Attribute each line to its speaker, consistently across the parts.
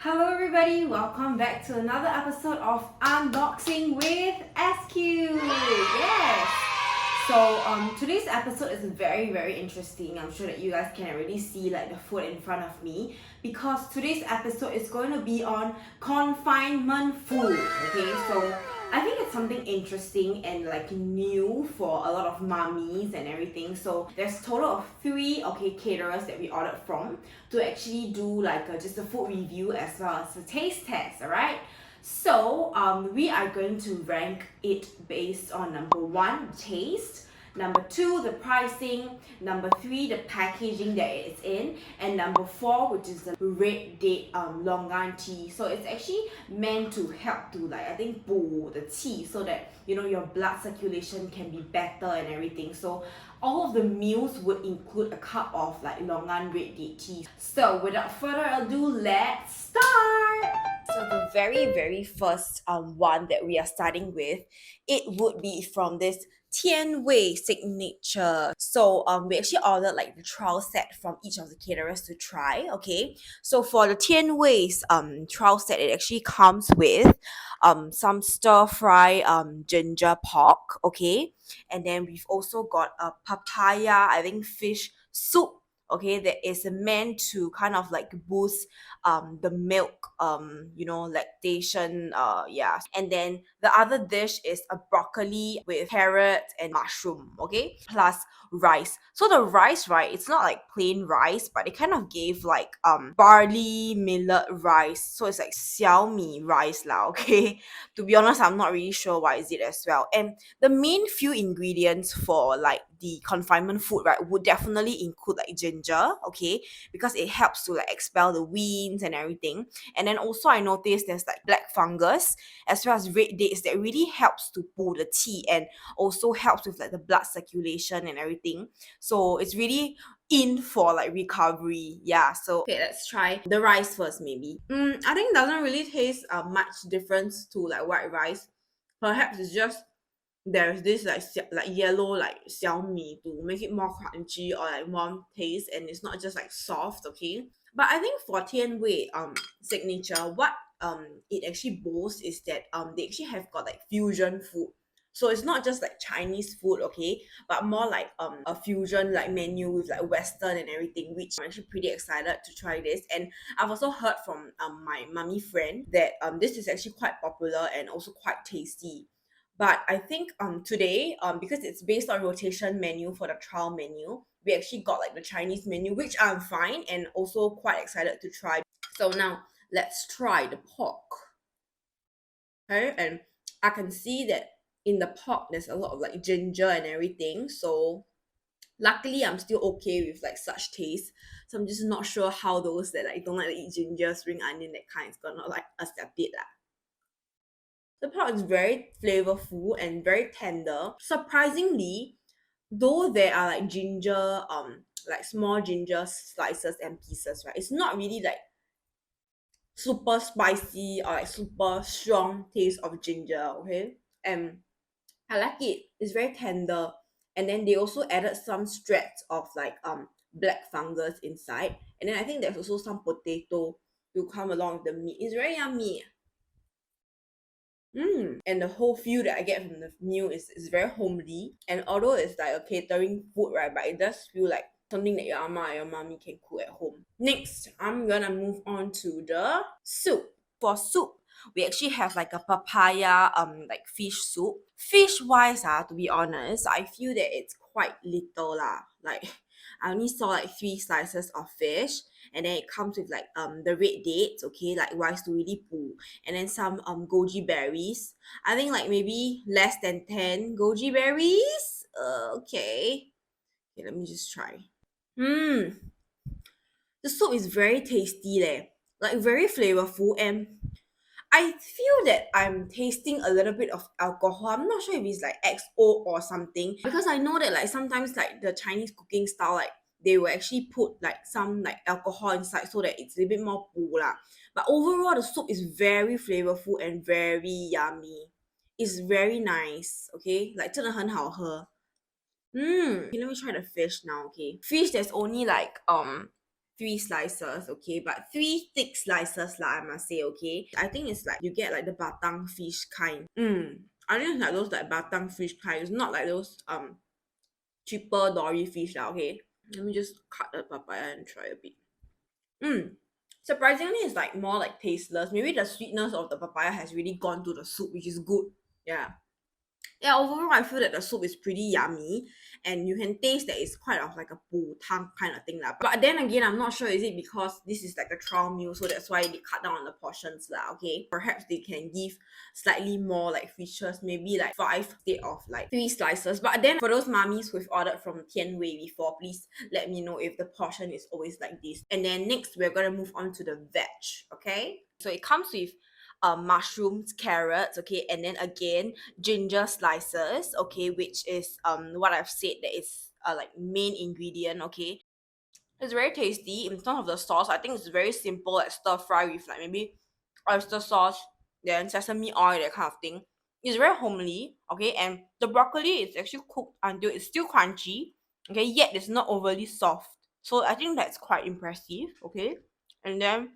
Speaker 1: Hello everybody, welcome back to another episode of Unboxing with SQ. Yes. So today's episode is very interesting. I'm sure that you guys can already see like the food in front of me because today's episode is going to be on confinement food. Okay, so I think it's something interesting and like new for a lot of mummies and everything. So there's a total of 3 caterers that we ordered from to actually do like just a food review as well as a taste test. Alright. So we are going to rank it based on number 1, taste, number 2, the pricing, number 3, the packaging that it's in, and number 4, which is the red date longan tea. So it's actually meant to help to like I think 补 the tea so that your blood circulation can be better and everything. So all of the meals would include a cup of like longan red date tea. So without further ado, let's start. So the very first one that we are starting with, it would be from this Tian Wei signature. So we actually ordered like the trial set from each of the caterers to try. Okay, so for the Tian Wei's trial set, it actually comes with some stir fry ginger pork. Okay, and then we've also got a papaya, I think fish soup. Okay, that is meant to kind of like boost the milk lactation, and then the other dish is a broccoli with carrot and mushroom, okay, plus rice. So the rice, right, it's not like plain rice, but it kind of gave like barley millet rice, so it's like 小米 rice lah. Okay, to be honest, I'm not really sure what is it as well. And the main few ingredients for like the confinement food, right, would definitely include like ginger, okay, because it helps to like expel the weans and everything. And then also I noticed there's like black fungus as well as red dates that really helps to pull the tea and also helps with like the blood circulation and everything. So it's really in for like recovery. Yeah, so okay, let's try the rice first maybe. I think it doesn't really taste much difference to like white rice. Perhaps it's just there's this like yellow like 小米 to make it more crunchy or like more taste, and it's not just like soft. Okay, but I think for Tian Wei signature, what it actually boasts is that they actually have got like fusion food. So it's not just like Chinese food, okay, but more like a fusion like menu with like Western and everything, which I'm actually pretty excited to try this. And I've also heard from my mummy friend that this is actually quite popular and also quite tasty. But I think today, because it's based on rotation menu for the trial menu, we actually got like the Chinese menu, which I'm fine and also quite excited to try. So now let's try the pork. Okay, and I can see that in the pork there's a lot of like ginger and everything. So luckily I'm still okay with like such taste. So I'm just not sure how those that like don't like to eat ginger, spring onion, that kind is gonna like accept it lah. The pork is very flavorful and very tender. Surprisingly, though there are like ginger, like small ginger slices and pieces, right? It's not really like super spicy or like super strong taste of ginger, okay? And I like it. It's very tender. And then they also added some shreds of like black fungus inside. And then I think there's also some potato to come along with the meat. It's very yummy. And the whole feel that I get from the meal is very homely. And although it's like a catering food, right, but it does feel like something that your ama or your mommy can cook at home. Next, I'm gonna move on to the soup. For soup, we actually have like a papaya like fish soup. Fish wise, to be honest, I feel that it's quite little lah. Like I only saw like 3 slices of fish, and then it comes with like the red dates, okay, like rice to really pull, and then some goji berries. I think like maybe less than 10 goji berries. Okay, let me just try. The soup is very tasty leh, like very flavorful, and I feel that I'm tasting a little bit of alcohol. I'm not sure if it's like XO or something, because I know that like sometimes like the Chinese cooking style, like they will actually put like some like alcohol inside so that it's a little bit more pu lah. But overall, the soup is very flavorful and very yummy. It's very nice, okay? Like 真的很好喝. Okay, let me try the fish now, okay? Fish, there's only like 3 slices, okay, but 3 thick slices lah, I must say, okay. I think it's like you get like the batang fish kind. I think it's like those like batang fish kind. It's not like those cheaper dory fish lah, okay. Let me just cut the papaya and try a bit. Surprisingly, it's like more like tasteless. Maybe the sweetness of the papaya has really gone to the soup, which is good. Yeah, overall I feel that the soup is pretty yummy, and you can taste that it's quite of like a pu tang kind of thing lah. But then again, I'm not sure is it because this is like a trial meal, so that's why they cut down on the portions lah, okay. Perhaps they can give slightly more like features, maybe like 5 instead of like 3 slices. But then for those mummies who've ordered from Tian Wei before, please let me know if the portion is always like this. And then next we're gonna move on to the veg, okay. So it comes with mushrooms, carrots, okay, and then again ginger slices, okay, which is what I've said that is like main ingredient, okay. It's very tasty. In terms of the sauce, I think it's very simple, like stir fry with like maybe oyster sauce, then sesame oil, that kind of thing. It's very homely, okay, and the broccoli is actually cooked until it's still crunchy, okay, yet it's not overly soft. So I think that's quite impressive, okay. And then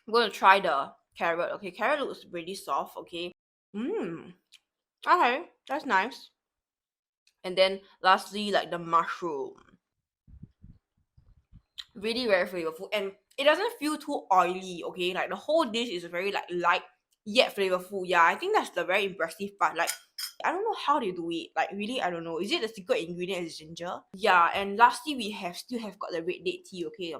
Speaker 1: I'm going to try the carrot. Okay, carrot looks really soft. Okay. Okay, that's nice. And then lastly, like the mushroom. Really very flavorful, and it doesn't feel too oily. Okay, like the whole dish is very like light yet flavorful. Yeah, I think that's the very impressive part. Like, I don't know how they do it. Like, really, I don't know. Is it the secret ingredient is ginger? Yeah, and lastly, we still have got the red date tea. Okay.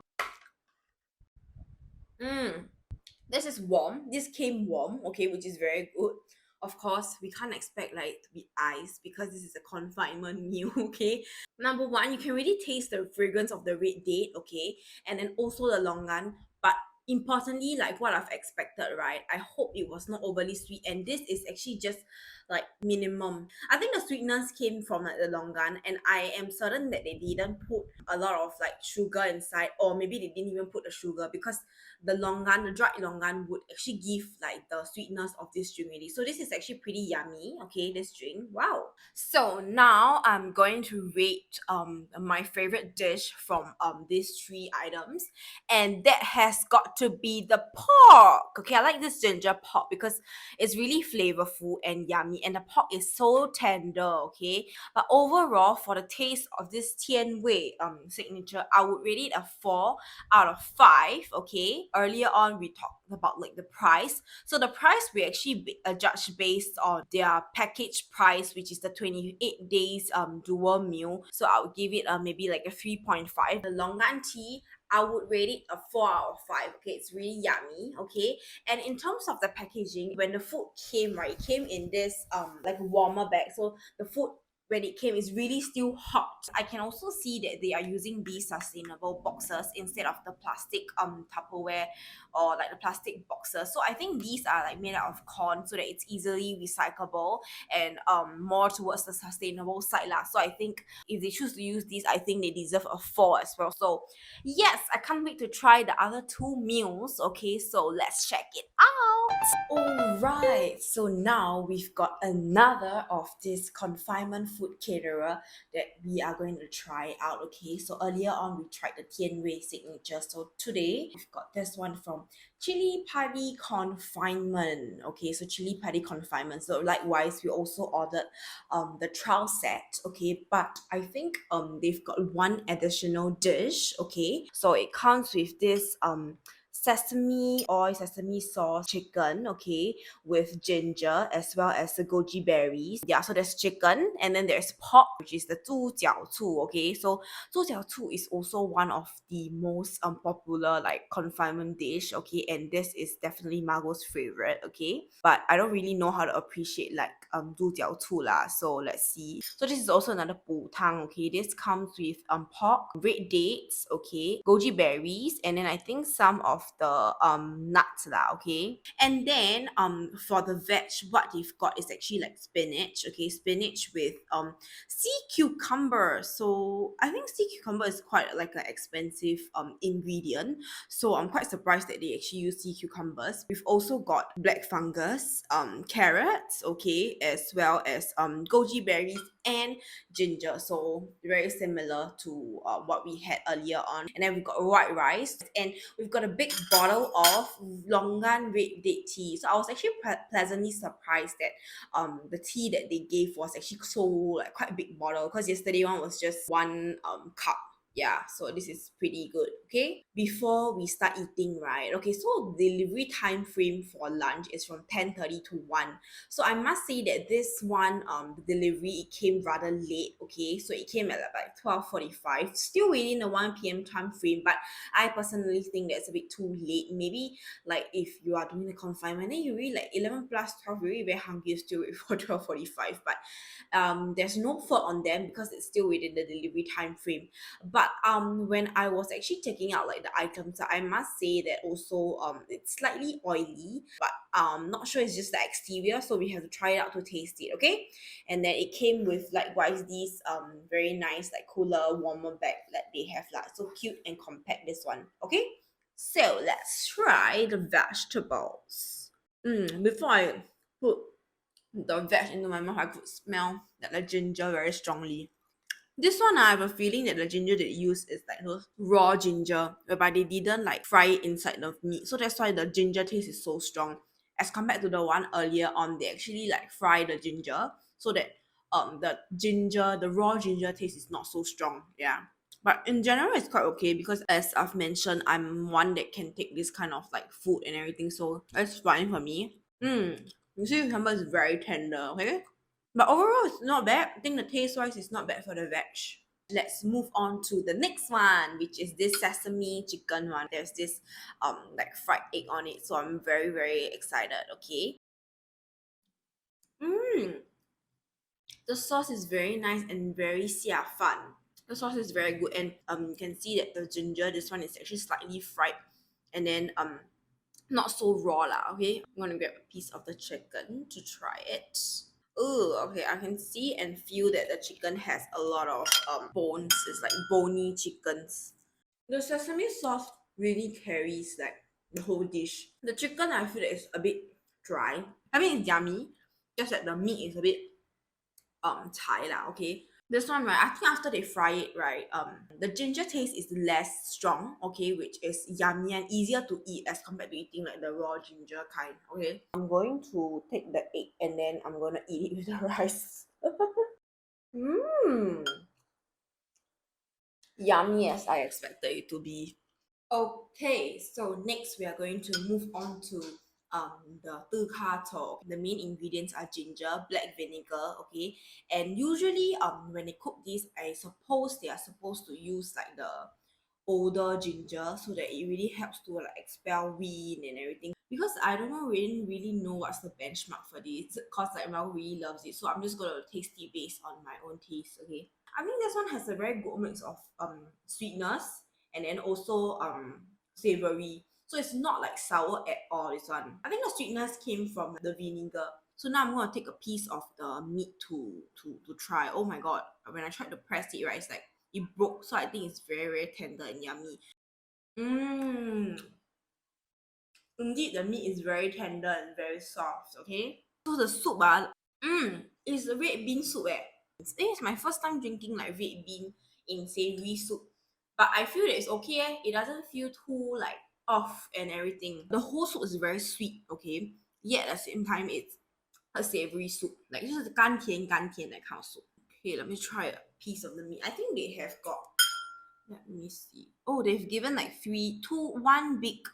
Speaker 1: This is warm. This came warm, okay, which is very good. Of course, we can't expect like to be iced because this is a confinement meal, okay. Number one, you can really taste the fragrance of the red date, okay, and then also the longan. But importantly, like what I've expected, right? I hope it was not overly sweet, and this is actually just like minimum. I think the sweetness came from like the longan, and I am certain that they didn't put a lot of like sugar inside, or maybe they didn't even put the sugar, because the longan, the dried longan would actually give like the sweetness of this drink really. So this is actually pretty yummy, okay, this drink. Wow. So now I'm going to rate my favorite dish from these 3 items, and that has got to be the pork. Okay, I like this ginger pork because it's really flavorful and yummy, and the pork is so tender, okay. But overall, for the taste of this Tian Wei signature, I would rate it a 4 out of 5, okay. Earlier on, we talked about like the price. So the price we actually judged based on their package price, which is the 28 days dual meal. So I would give it maybe like a 3.5. The longan tea, I would rate it a 4 out of 5. Okay, it's really yummy. Okay, and in terms of the packaging, when the food came, right, it came in this like warmer bag. So the food, when it came, is really still hot. I can also see that they are using these sustainable boxes instead of the plastic Tupperware or like the plastic boxes. So I think these are like made out of corn, so that it's easily recyclable and more towards the sustainable side lah. So I think if they choose to use these, I think they deserve a 4 as well. So yes, I can't wait to try the other 2 meals. Okay, so let's check it out. Alright, so now we've got another of this confinement food caterer that we are going to try out. Okay, so earlier on we tried the Tian Wei signature, so today we've got this one from Padi Confinement. Okay, so Padi Confinement. So likewise, we also ordered the trial set. Okay, but I think they've got one additional dish. Okay, so it comes with this sesame oil, sesame sauce chicken, okay, with ginger as well as the goji berries. Yeah, so there's chicken, and then there's pork, which is the 猪脚醋, okay. So 猪脚醋 is also one of the most popular like confinement dish, okay, and this is definitely Mago's favorite, okay. But I don't really know how to appreciate like 猪脚醋 lah. So let's see. So this is also another pu tang, okay. This comes with pork, red dates, okay, goji berries, and then I think some of the nuts lah, okay. And then for the veg, what they've got is actually like spinach, okay, spinach with sea cucumber. So I think sea cucumber is quite like an expensive ingredient, so I'm quite surprised that they actually use sea cucumbers. We've also got black fungus, carrots, okay, as well as goji berries and ginger, so very similar to what we had earlier on. And then we've got white rice, and we've got a big bottle of longan red date tea. So I was actually pleasantly surprised that the tea that they gave was actually so like quite a big bottle, because yesterday one was just one cup. Yeah, so this is pretty good. Okay, before we start eating, right? Okay, so delivery time frame for lunch is from 10:30 to 1. So I must say that this one the delivery, it came rather late. Okay, so it came at like 12:45, still within the 1 p.m. time frame, but I personally think that's a bit too late. Maybe like if you are doing the confinement, then you really like 11 plus 12, you're really very hungry, you still wait for 12:45. But there's no fault on them because it's still within the delivery time frame. But when I was actually checking out like the items, I must say that also it's slightly oily, but not sure, it's just the exterior, so we have to try it out to taste it. Okay, and then it came with likewise these very nice like cooler warmer bag that they have, like so cute and compact, this one. Okay, so let's try the vegetables. Before I put the veg into my mouth, I could smell that the ginger very strongly. This one, I have a feeling that the ginger they use is like those raw ginger, whereby they didn't like fry it inside the meat. So that's why the ginger taste is so strong. As compared to the one earlier on, they actually like fry the ginger so that the raw ginger taste is not so strong. Yeah. But in general, it's quite okay because as I've mentioned, I'm one that can take this kind of like food and everything, so that's fine for me. You see, the cucumber is very tender, okay? But overall, it's not bad. I think the taste-wise is not bad for the veg. Let's move on to the next one, which is this sesame chicken one. There's this like fried egg on it, so I'm very, very excited. Okay. The sauce is very nice and very xia fan. The sauce is very good, and you can see that the ginger, this one is actually slightly fried, and then not so raw lah. Okay, I'm gonna grab a piece of the chicken to try it. Oh, okay, I can see and feel that the chicken has a lot of bones. It's like bony chickens. The sesame sauce really carries like the whole dish. The chicken, I feel that it's a bit dry. I mean, it's yummy, just that the meat is a bit chai lah. Okay, this one, right, I think after they fry it, right, the ginger taste is less strong, okay, which is yummy and easier to eat as compared to eating like the raw ginger kind. Okay, I'm going to take the egg and then I'm gonna eat it with the rice. Yummy as I expected it to be. Okay, so next we are going to move on to the tukato. The main ingredients are ginger, black vinegar, okay, and usually when they cook this, I suppose they are supposed to use like the older ginger so that it really helps to like expel wind and everything. Because I don't know, we didn't really know what's the benchmark for this, because like Mago really loves it, so I'm just gonna taste it based on my own taste. Okay, I think this one has a very good mix of sweetness and then also savory. So it's not like sour at all, this one. I think the sweetness came from the vinegar. So now I'm gonna take a piece of the meat to try. Oh my god, when I tried to press it, right, it's like it broke. So I think it's very, very tender and yummy. Indeed, the meat is very tender and very soft. Okay, so the soup is a red bean soup. It's my first time drinking like red bean in savory soup, but I feel that it's okay. It doesn't feel too like off and everything. The whole soup is very sweet. Okay, yet at the same time it's a savory soup, like just 甘甜 that kind of soup. Okay, let me try a piece of the meat. I think they have got, let me see. Oh, they've given like one big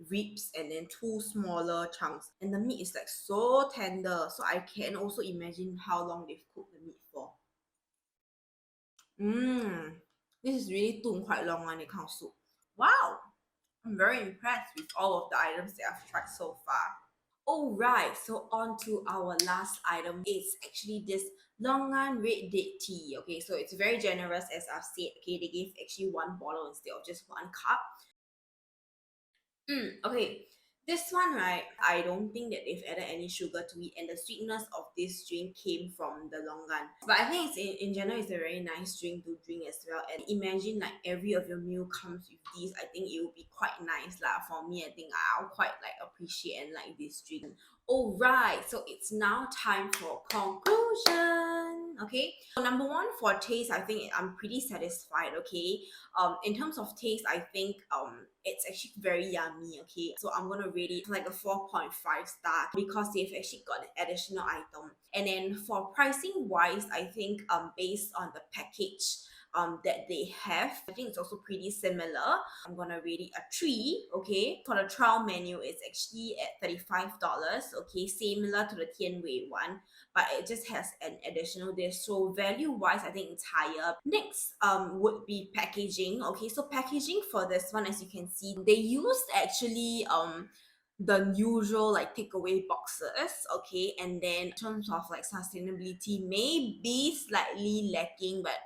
Speaker 1: ribs and then two smaller chunks. And the meat is like so tender. So I can also imagine how long they've cooked the meat for. This is really quite long on the kind of soup. Wow! I'm very impressed with all of the items that I've tried so far. Alright, so on to our last item. It's actually this longan red date tea. Okay, so it's very generous, as I've said. Okay, they gave actually one bottle instead of just one cup. Okay, this one, right, I don't think that they've added any sugar to it, and the sweetness of this drink came from the longan. But I think it's in general, it's a very nice drink to drink as well. And imagine like every of your meal comes with these. I think it will be quite nice lah. For me, I think I'll quite like appreciate and like this drink. Alright, so it's now time for conclusion. Okay, so number one, for taste, I think I'm pretty satisfied. Okay, in terms of taste, I think it's actually very yummy. Okay, so I'm gonna rate it like a 4.5 star because they've actually got an additional item. And then for pricing wise, I think based on the package that they have, I think it's also pretty similar. I'm gonna rate it a 3. Okay, for the trial menu, it's actually at $35. Okay, similar to the Tian Wei one, but it just has an additional dish. So value wise, I think it's higher. Next would be packaging. Okay, so packaging for this one, as you can see, they used actually the usual like takeaway boxes. Okay, and then in terms of like sustainability, maybe slightly lacking, but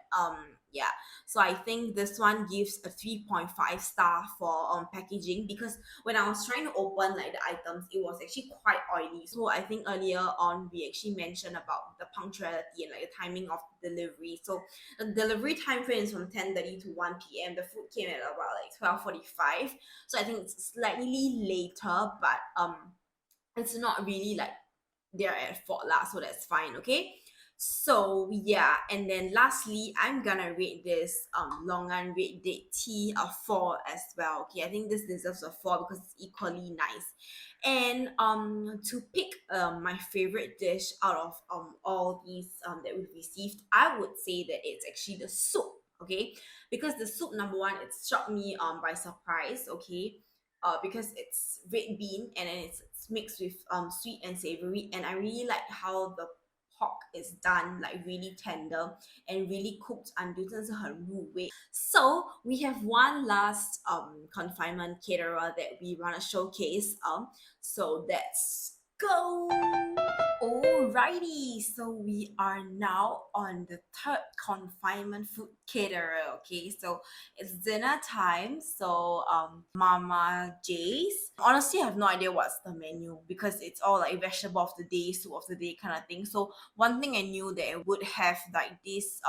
Speaker 1: yeah, so I think this one gives a 3.5 star for packaging, because when I was trying to open like the items, it was actually quite oily. So I think earlier on we actually mentioned about the punctuality and like the timing of delivery. So the delivery time frame is from 10:30 to 1 p.m. The food came at about like 12:45. So I think it's slightly later, but it's not really like they're at fault lah, so that's fine. Okay, so yeah, and then lastly, I'm gonna rate this longan red date tea a 4 as well. Okay, I think this deserves a 4 because it's equally nice. And to pick my favorite dish out of all these that we've received, I would say that it's actually the soup. Okay, because the soup, number one, it struck me by surprise. Okay, because it's red bean and then it's mixed with sweet and savory, and I really like how the pork is done like really tender and really cooked 真的是很入味. So we have one last confinement caterer that we want to showcase. So let's go. Alrighty, so we are now on the third confinement food caterer. Okay, so it's dinner time. So Mama J's. Honestly, I have no idea what's the menu because it's all like vegetable of the day, soup of the day kind of thing. So one thing I knew that it would have like this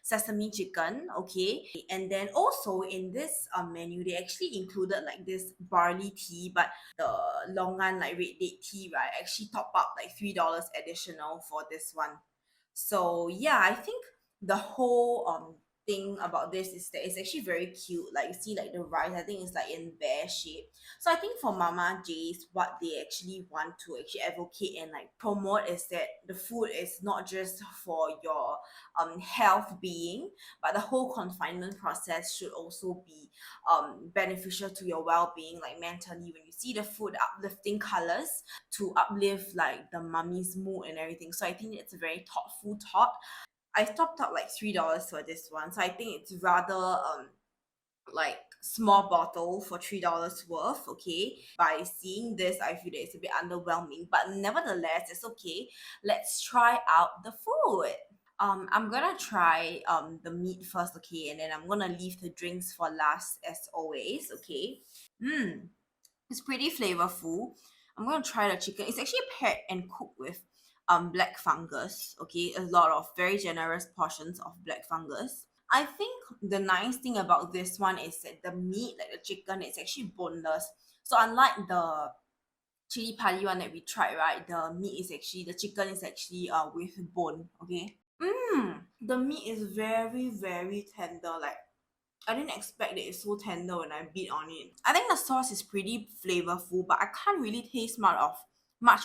Speaker 1: sesame chicken. Okay, and then also in this menu they actually included like this barley tea, but the longan like red date tea, right, actually top up like $3 additional for this one. So yeah, I think the whole thing about this is that it's actually very cute. Like you see like the rice, I think it's like in bear shape. So I think for Mama J's, what they actually want to actually advocate and like promote is that the food is not just for your health being, but the whole confinement process should also be beneficial to your well-being, like mentally, when you see the food uplifting colors to uplift like the mummy's mood and everything. So I think it's a very thoughtful thought. I topped up like $3 for this one, so I think it's rather like small bottle for $3 worth. Okay, by seeing this, I feel that it's a bit underwhelming, but nevertheless, it's okay. Let's try out the food. I'm gonna try the meat first, okay, and then I'm gonna leave the drinks for last as always. Okay, it's pretty flavorful. I'm gonna try the chicken. It's actually paired and cooked with black fungus. Okay, a lot of very generous portions of black fungus. I think the nice thing about this one is that the meat, like the chicken, is actually boneless. So unlike the chili padi one that we tried, right, the meat is actually, the chicken is actually with bone. Okay. The meat is very very tender. Like I didn't expect that it's so tender when I bit on it. I think the sauce is pretty flavorful, but I can't really taste much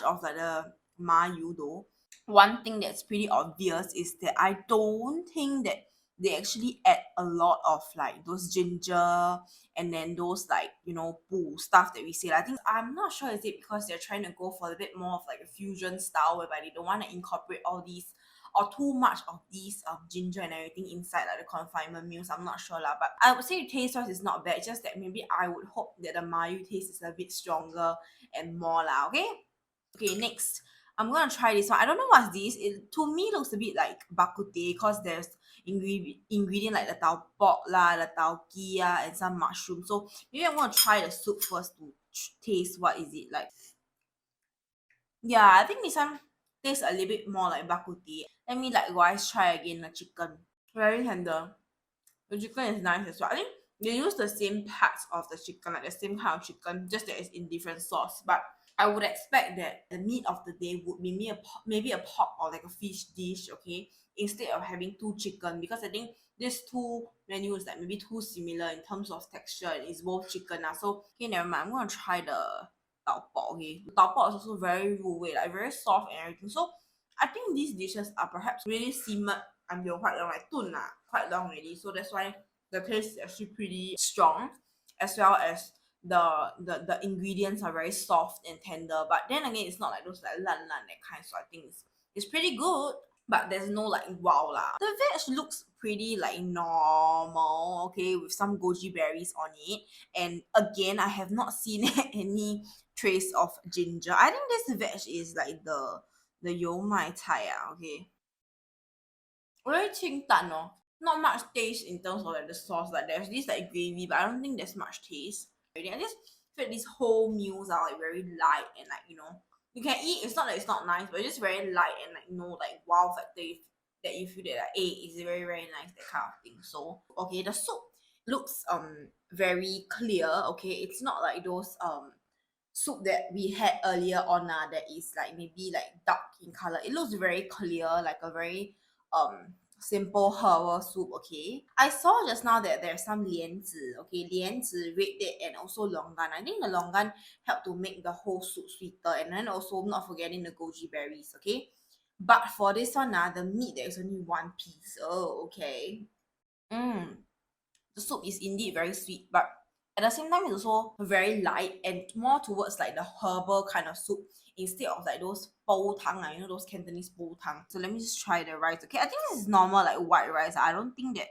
Speaker 1: of like the mayo though. One thing that's pretty obvious is that I don't think that they actually add a lot of like those ginger and then those like boo stuff that we say. I think, I'm not sure, is it because they're trying to go for a bit more of like a fusion style whereby they don't want to incorporate all these or too much of these ginger and everything inside like the confinement meals. I'm not sure lah, but I would say the taste wise is not bad. Just that maybe I would hope that the mayo taste is a bit stronger and more lah. Okay, next I'm gonna try this one. I don't know what's this. It to me looks a bit like bak kut teh because there's ingredient like the tau pork lah, the tau ki and some mushroom. So maybe I'm gonna try the soup first to taste what is it like. Yeah, I think this one tastes a little bit more like bak kut teh. Let me likewise try again the chicken. Very tender. The chicken is nice as well. I think they use the same parts of the chicken, like the same kind of chicken, just that it's in different sauce. But I would expect that the meat of the day would be maybe a pork or like a fish dish, okay, instead of having two chicken, because I think these two menus like maybe too similar in terms of texture and it's both chicken. So okay, never mind. I'm gonna try the tau po. Okay, the tau po is also very 入味, like very soft and everything. So I think these dishes are perhaps really simmered until quite long, like 炖 quite long already. So that's why the taste is actually pretty strong, as well as the ingredients are very soft and tender. But then again, it's not like those like lan lan that kind. So I think it's pretty good. But there's no like wow lah. The veg looks pretty like normal, okay, with some goji berries on it. And again, I have not seen any trace of ginger. I think this veg is like the 油麦菜 okay. Very 清淡 not much taste in terms of like the sauce. Like there's this like gravy, but I don't think there's much taste. I just feel these whole meals are like very light and like you can eat. It's not that it's not nice, but it's just very light and like like wow factor that you feel that like it's very very nice, that kind of thing. So okay, the soup looks very clear. Okay, it's not like those soup that we had earlier on that is like maybe like dark in color. It looks very clear, like a very simple herbal soup. Okay, I saw just now that there's some 莲子, okay, 莲子, red date, and also longan. I think the longan helped to make the whole soup sweeter, and then also not forgetting the goji berries. Okay, but for this one the meat there is only one piece. Oh, okay. The soup is indeed very sweet, but at the same time it's also very light and more towards like the herbal kind of soup instead of like those bao tang, those Cantonese bao tang. So let me just try the rice. Okay, I think this is normal like white rice. I don't think that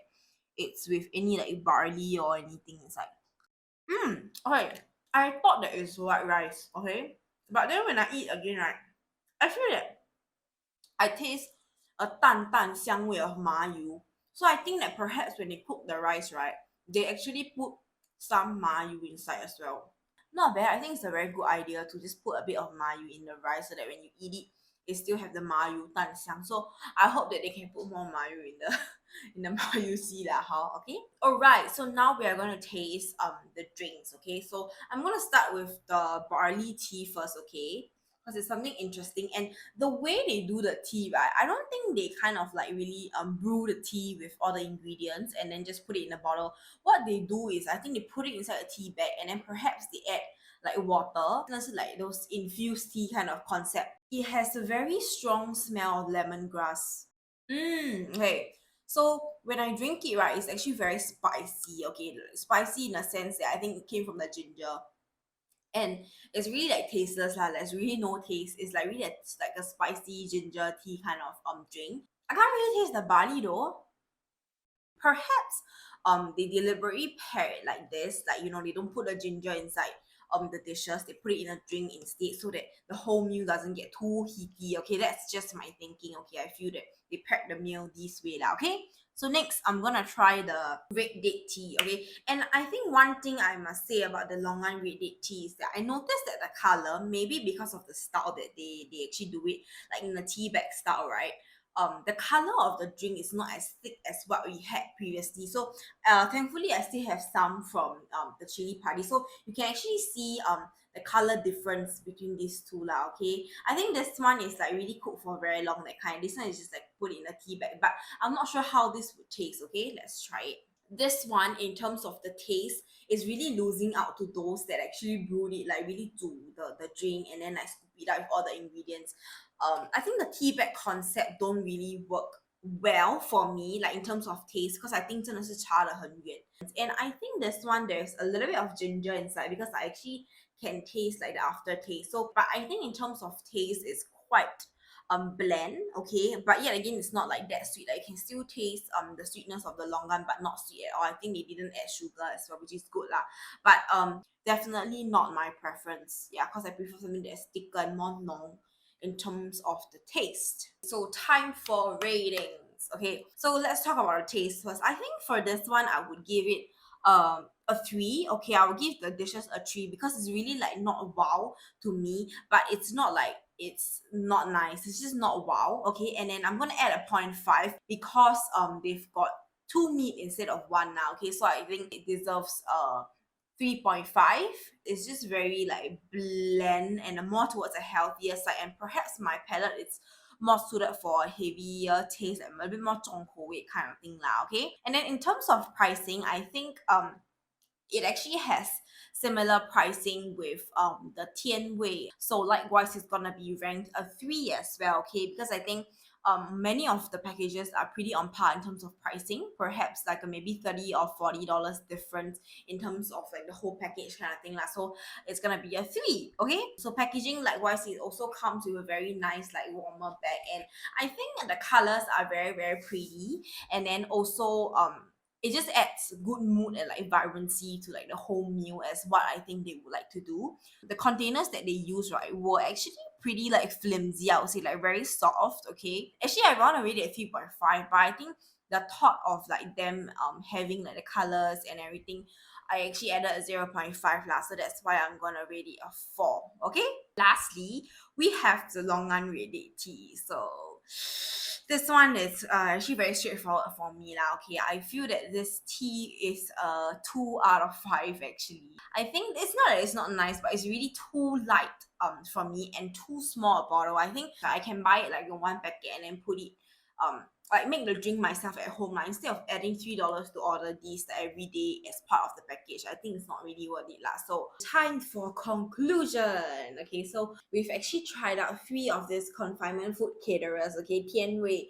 Speaker 1: it's with any like barley or anything inside. Okay, I thought that it's white rice, okay, but then when I eat again, right, I feel that I taste a 淡淡香味 of 麻油. So I think that perhaps when they cook the rice, right, they actually put some 麻油 inside as well. Not bad. I think it's a very good idea to just put a bit of 麻油 in the rice so that when you eat it, it still have the 麻油淡香. So I hope that they can put more 麻油in the in the 麻油 sea lah, okay? Alright, so now we are going to taste the drinks, okay? So I'm going to start with the barley tea first, okay? Because it's something interesting, and the way they do the tea, right, I don't think they kind of like really brew the tea with all the ingredients and then just put it in a bottle. What they do is I think they put it inside a tea bag and then perhaps they add like water. It's like those infused tea kind of concept. It has a very strong smell of lemongrass. Okay, so when I drink it, right, it's actually very spicy. Okay, spicy in a sense that I think it came from the ginger, and it's really like tasteless lah. There's really no taste. It's like really like a spicy ginger tea kind of drink. I can't really taste the barley though. Perhaps they deliberately pair it like this, like they don't put the ginger inside the dishes. They put it in a drink instead so that the whole meal doesn't get too heaty. Okay, that's just my thinking. Okay, I feel that they pack the meal this way lah. Okay, so next I'm gonna try the red date tea. Okay, and I think one thing I must say about the longan red date tea is that I noticed that the color, maybe because of the style that they actually do it, like in the tea bag style, right, the color of the drink is not as thick as what we had previously. So thankfully I still have some from the chili Padi, so you can actually see the color difference between these two lah. Okay, I think this one is like really cooked for very long, that kind. This one is just like put in a tea bag, but I'm not sure how this would taste. Okay, let's try it. This one, in terms of the taste, is really losing out to those that actually brewed it, like really do the drink and then like scoop it out with all the ingredients. I think the tea bag concept don't really work well for me, like in terms of taste, because I think 真的是差得很远. And I think this one there's a little bit of ginger inside because I actually can taste like the aftertaste. So, but I think in terms of taste, it's quite bland, okay, but yet again it's not like that sweet. Like, you can still taste the sweetness of the longan but not sweet at all. I think they didn't add sugar as well, which is good lah, but definitely not my preference. Yeah, because I prefer something that's thicker and more known in terms of the taste. So time for ratings. Okay, so let's talk about the taste first. I think for this one I would give it a 3. Okay, I will give the dishes a 3 because it's really like not wow to me, but it's not like it's not nice, it's just not wow. Okay, and then I'm gonna add a 0.5 because they've got 2 meat instead of 1 now. Okay, so I think it deserves 3.5. It's just very like bland and more towards a healthier side, and perhaps my palate is more suited for a heavier taste and a bit more 重口味 kind of thing lah, okay? And then in terms of pricing, I think it actually has similar pricing with the Tian Wei. So likewise, it's gonna be ranked a 3 as well, okay? Because I think many of the packages are pretty on par in terms of pricing, perhaps like a maybe $30 or $40 difference in terms of like the whole package kind of thing lah. So it's gonna be a 3, okay? So packaging likewise, it also comes with a very nice like warmer bag, and I think the colors are very very pretty, and then also it just adds good mood and like vibrancy to like the whole meal as what I think they would like to do. The containers that they use, right, were actually pretty like flimsy, I would say, like very soft, okay? Actually, I want to rate it at 3.5, but I think the thought of like them having like the colors and everything, I actually added a 0.5 lah, so that's why I'm gonna rate it a 4, okay? Lastly, we have the longan red tea. So this one is actually very straightforward for me lah, okay? I feel that this tea is a 2 out of 5 actually. I think it's not that it's not nice, but it's really too light for me and too small a bottle. I think I can buy it like in one packet and then put it like make the drink myself at home lah, instead of adding $3 to order these every day as part of the package. I think it's not really worth it lah. So time for conclusion. Okay, so we've actually tried out 3 of these confinement food caterers, okay? Tian Wei,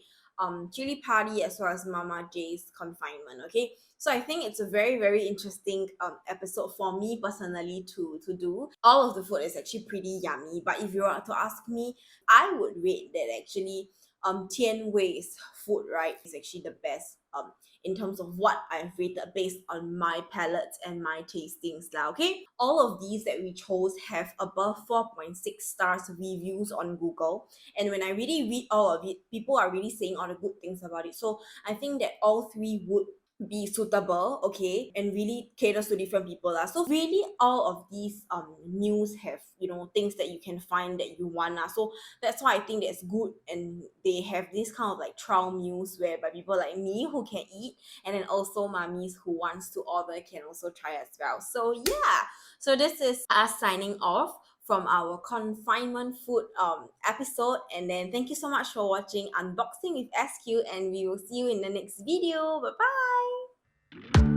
Speaker 1: Chili Padi, as well as Mama J's confinement, okay? So I think it's a very very interesting episode for me personally to do. All of the food is actually pretty yummy, but if you were to ask me, I would rate that actually Tian Wei's food, right, is actually the best in terms of what I've rated based on my palates and my tastings lah, okay? All of these that we chose have above 4.6 stars reviews on Google, and when I really read all of it, people are really saying all the good things about it. So I think that all 3 would be suitable, okay, and really caters to different people lah. So really all of these meals have, you know, things that you can find that you want lah. So that's why I think that's good, and they have this kind of like trial meals whereby people like me who can eat, and then also mummies who wants to order can also try as well. So yeah, so this is us signing off from our confinement food episode, and then thank you so much for watching Unboxing with SQ, and we will see you in the next video. Bye bye.